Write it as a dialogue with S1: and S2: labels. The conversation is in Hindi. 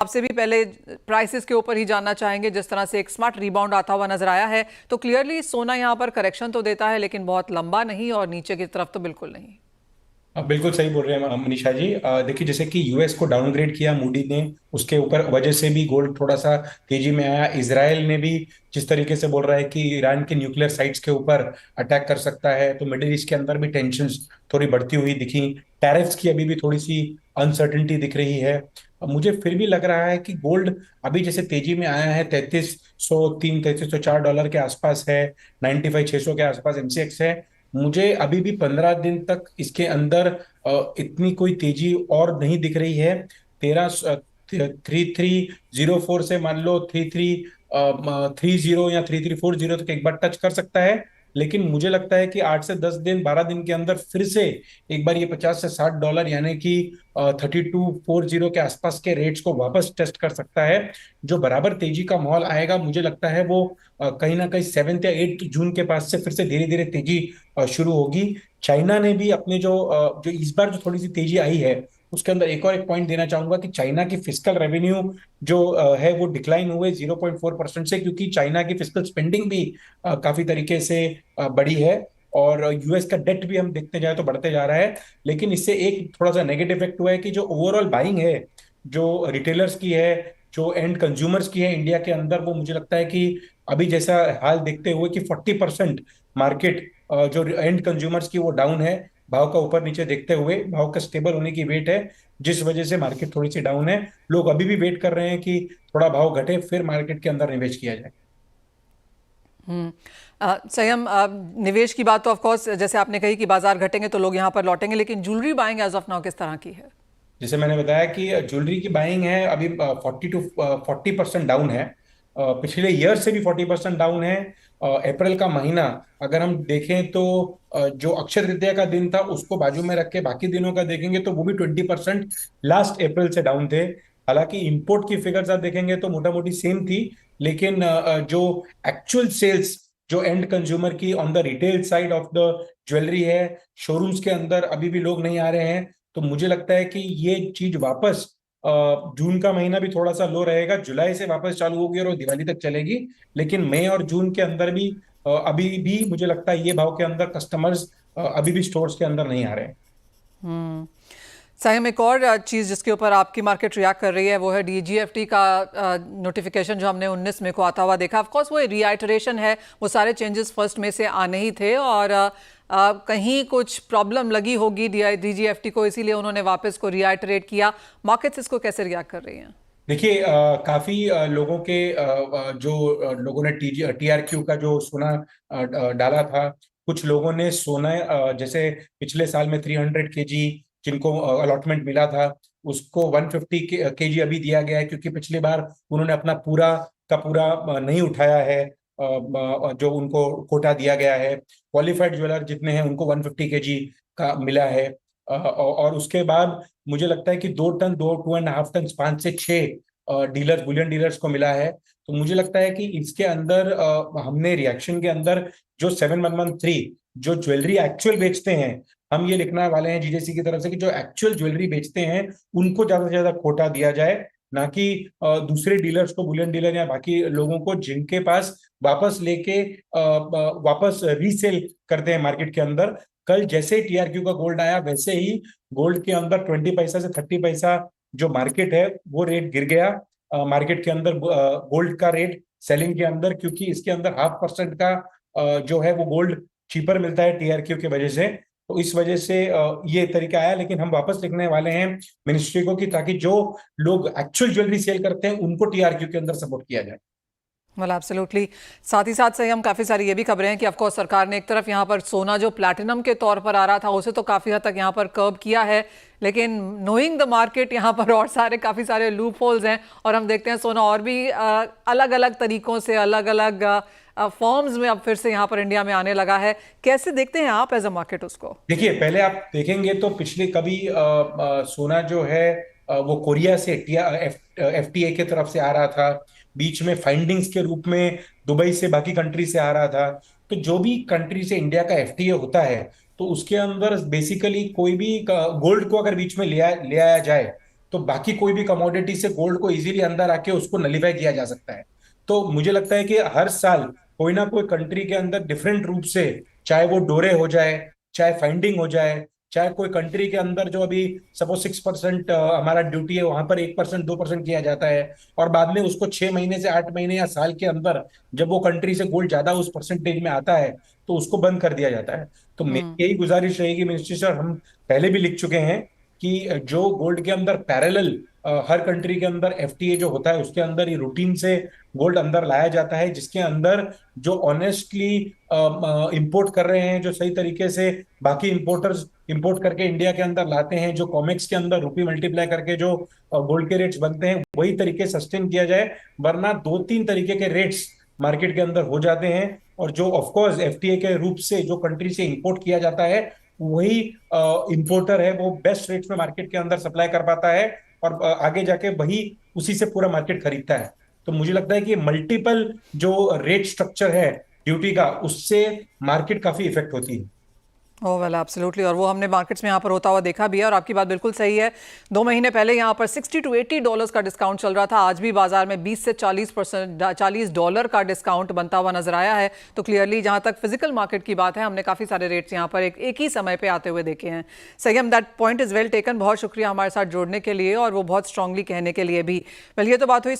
S1: आपसे भी पहले प्राइसेस के ऊपर ही जानना चाहेंगे। जिस तरह से एक स्मार्ट रिबाउंड आता हुआ नजर आया है, तो क्लियरली सोना यहाँ पर करेक्शन तो देता है, लेकिन बहुत लंबा नहीं और नीचे की तरफ तो बिल्कुल नहीं।
S2: बिल्कुल सही बोल रहे हैं मनीषा जी। देखिए, जैसे कि यूएस को डाउनग्रेड किया मूडी ने, उसके ऊपर वजह से भी गोल्ड थोड़ा सा तेजी में आया। इसराइल ने भी जिस तरीके से बोल रहा है कि ईरान के न्यूक्लियर साइट्स के ऊपर अटैक कर सकता है, तो मिडिल ईस्ट के अंदर भी टेंशन्स थोड़ी बढ़ती हुई दिखी। टैरिफ्स की अभी भी थोड़ी सी अनसर्टिनिटी दिख रही है। मुझे फिर भी लग रहा है कि गोल्ड अभी जैसे तेजी में आया है, 3303 3304 डॉलर के आसपास है, 95 600 के आसपास एमसीएक्स है। मुझे अभी भी 15 दिन तक इसके अंदर इतनी कोई तेजी और नहीं दिख रही है। 3304 से मान लो 3330 या 3340 तक एक बार टच कर सकता है। लेकिन मुझे लगता है कि 8 से 10 दिन 12 दिन के अंदर फिर से एक बार ये 50 से 60 डॉलर यानी कि 3240 के आसपास के रेट्स को वापस टेस्ट कर सकता है। जो बराबर तेजी का माहौल आएगा, मुझे लगता है वो कहीं ना कहीं 7 या 8 जून के पास से फिर से धीरे धीरे तेजी शुरू होगी। चाइना ने भी अपने जो इस बार जो थोड़ी सी तेजी आई है, उसके अंदर एक और एक पॉइंट देना चाहूंगा कि चाइना की फिस्कल रेवेन्यू जो है वो डिक्लाइन हुए 0.4% से, क्योंकि चाइना की फिस्कल स्पेंडिंग भी काफी तरीके से बढ़ी है। और यूएस का डेट भी हम देखते जाए तो बढ़ते जा रहा है। लेकिन इससे एक थोड़ा सा नेगेटिव इफेक्ट हुआ है कि जो ओवरऑल बाइंग है, जो रिटेलर्स की है, जो एंड कंज्यूमर्स की है इंडिया के अंदर, वो मुझे लगता है कि अभी जैसा हाल देखते हुए कि 40% मार्केट जो एंड कंज्यूमर्स की वो डाउन है। भाव का ऊपर नीचे देखते हुए भाव का स्टेबल होने की वेट है, जिस वजह से मार्केट थोड़ी सी डाउन है। लोग अभी भी वेट कर रहे हैं कि थोड़ा भाव घटे फिर मार्केट के अंदर निवेश किया जाए।
S1: संयम, निवेश की बात तो ऑफ कोर्स जैसे आपने कही कि बाजार घटेंगे तो लोग यहाँ पर लौटेंगे, लेकिन jewellery buying as of now किस तरह की है?
S2: जैसे मैंने बताया कि ज्वेलरी की बाइंग है अभी 40% डाउन है। पिछले ईयर से भी 40% डाउन है। अप्रैल का महीना अगर हम देखें तो जो अक्षय तृतीया का दिन था उसको बाजू में रख के बाकी दिनों का देखेंगे तो वो भी 20% लास्ट अप्रैल से डाउन थे। हालांकि इंपोर्ट की फिगर्स आप देखेंगे तो मोटा मोटी सेम थी। लेकिन जो एक्चुअल सेल्स, जो एंड कंज्यूमर की on the retail side of the jewellery है, शोरूम्स के अंदर अभी भी लोग नहीं आ रहे हैं। तो मुझे लगता है कि ये चीज वापस जून का महीना भी थोड़ा सा लो रहेगा, जुलाई से वापस चालू होगी और वो दिवाली तक चलेगी। लेकिन मई और जून के अंदर भी अभी भी मुझे लगता है ये भाव के अंदर कस्टमर्स अभी भी स्टोर्स के अंदर नहीं आ रहे हैं।
S1: साइम, एक और चीज़ जिसके ऊपर आपकी मार्केट रिएक्ट कर रही है वो है डीजीएफटी का नोटिफिकेशन जो हमने 19 में को आता हुआ देखा। ऑफ कोर्स वो रिआइटरेशन है, वो सारे चेंजेस फर्स्ट में से आने ही थे और कहीं कुछ प्रॉब्लम लगी होगी डीजीएफटी को, इसीलिए उन्होंने वापस को रिआइटरेट किया। मार्केट्स इसको कैसे रिएक्ट कर रही हैं?
S2: देखिए, काफी लोगों के जो लोगों ने टीआरक्यू का जो सोना डाला था, कुछ लोगों ने सोना जैसे पिछले साल में 300 केजी जिनको अलॉटमेंट मिला था, उसको 150 केजी अभी दिया गया है, क्योंकि पिछली बार उन्होंने अपना पूरा का पूरा नहीं उठाया है। जो उनको कोटा दिया गया है, क्वालिफाइड ज्वेलर जितने हैं उनको 150 केजी का मिला है। और उसके बाद मुझे लगता है कि 2 टन, 2.5 टन, 5 से 6 डीलर्स, बुलियन डीलर्स को मिला है। तो मुझे लगता है कि इसके अंदर हमने रिएक्शन के अंदर जो 7 1 1 3 जो ज्वेलरी एक्चुअल बेचते हैं, हम ये लिखने वाले हैं जीजेसी की तरफ से कि जो एक्चुअल ज्वेलरी बेचते हैं उनको ज्यादा से ज्यादा कोटा दिया जाए, ना कि दूसरे डीलर्स को, बुलियन डीलर या बाकी लोगों को जिनके पास वापस लेके वापस रीसेल करते हैं मार्केट के अंदर। कल जैसे ही टीआरक्यू का गोल्ड आया, वैसे ही गोल्ड के अंदर 20 पैसा से 30 पैसा जो मार्केट है वो रेट गिर गया। मार्केट के अंदर गोल्ड का रेट सेलिंग के अंदर, क्योंकि इसके अंदर 0.5% का जो है वो गोल्ड चीपर मिलता है टीआरक्यू की वजह से। तो इस वजह से ये तरीका आया। लेकिन हम वापस लिखने वाले हैं मिनिस्ट्री को कि ताकि जो लोग एक्चुअल ज्वेलरी सेल करते हैं उनको टीआरक्यू के अंदर सपोर्ट किया जाए।
S1: Well absolutely. साथ ही साथ से हम काफ़ी सारी ये भी खबरें हैं कि ऑफकोर्स सरकार ने एक तरफ यहाँ पर सोना जो प्लैटिनम के तौर पर आ रहा था उसे तो काफ़ी हद तक यहाँ पर कर्ब किया है, लेकिन नोइंग द मार्केट यहाँ पर और सारे काफ़ी सारे लूप होल्स हैं और हम देखते हैं सोना और भी अलग अलग तरीकों से, अलग अलग फॉर्म्स में अब फिर से यहाँ पर इंडिया में आने लगा है। कैसे देखते हैं आप एज अ मार्केट उसको?
S2: देखिए, पहले आप देखेंगे तो पिछले कभी सोना जो है वो कोरिया से एफटीए के तरफ से आ रहा था, बीच में फाइंडिंग्स के रूप में दुबई से, बाकी कंट्री से आ रहा था। तो जो भी कंट्री से इंडिया का एफटीए होता है, तो उसके अंदर बेसिकली कोई भी गोल्ड को अगर बीच में ले आया जाए तो बाकी कोई भी कमोडिटी से गोल्ड को इजीली अंदर आके उसको नलीफाई किया जा सकता है। तो मुझे लगता है कि हर साल कोई ना कोई कंट्री के अंदर डिफरेंट रूप से, चाहे वो डोरे हो जाए, चाहे फाइंडिंग हो जाए, चाहे कोई कंट्री के अंदर जो अभी सपोज 6% हमारा ड्यूटी है वहां पर 1% 2% किया जाता है, और बाद में उसको 6 महीने से 8 महीने या साल के अंदर जब वो कंट्री से गोल्ड ज्यादा उस परसेंटेज में आता है तो उसको बंद कर दिया जाता है। तो मेरी यही गुजारिश रहेगी मिनिस्टर सर, हम पहले भी लिख चुके हैं कि जो गोल्ड के अंदर पैरेलल हर कंट्री के अंदर एफटीए जो होता है उसके अंदर ये रूटीन से गोल्ड अंदर लाया जाता है, जिसके अंदर जो ऑनेस्टली इंपोर्ट कर रहे हैं, जो सही तरीके से बाकी इंपोर्टर्स इंपोर्ट करके इंडिया के अंदर लाते हैं, जो कॉमेक्स के अंदर रुपी मल्टीप्लाई करके जो गोल्ड के रेट्स बनते हैं वही तरीके सस्टेन किया जाए, वरना 2-3 तरीके के रेट्स मार्केट के अंदर हो जाते हैं। और जो ऑफकोर्स एफटीए के रूप से जो कंट्री से इंपोर्ट किया जाता है वही इंपोर्टर है वो बेस्ट रेट्स में मार्केट के अंदर सप्लाई कर पाता है, और आगे जाके वही उसी से पूरा मार्केट खरीदता है। तो मुझे लगता है कि मल्टीपल जो रेट स्ट्रक्चर है ड्यूटी का, उससे मार्केट काफी इफेक्ट होती है।
S1: ओह वेल एब्सोल्युटली, और वो हमने मार्केट्स में यहाँ पर होता हुआ देखा भी है। और आपकी बात बिल्कुल सही है, 2 महीने पहले यहाँ पर $60 to $80 का डिस्काउंट चल रहा था, आज भी बाजार में 20 से 40% का डिस्काउंट बनता हुआ नजर आया है। तो क्लियरली जहाँ तक फिजिकल मार्केट की बात है, हमने काफ़ी सारे रेट्स यहाँ पर एक ही समय पे आते हुए देखे हैं। संयम, that point is well taken, बहुत शुक्रिया हमारे साथ जोड़ने के लिए और वो बहुत स्ट्रांगली कहने के लिए भी। वेल, ये तो बात हुई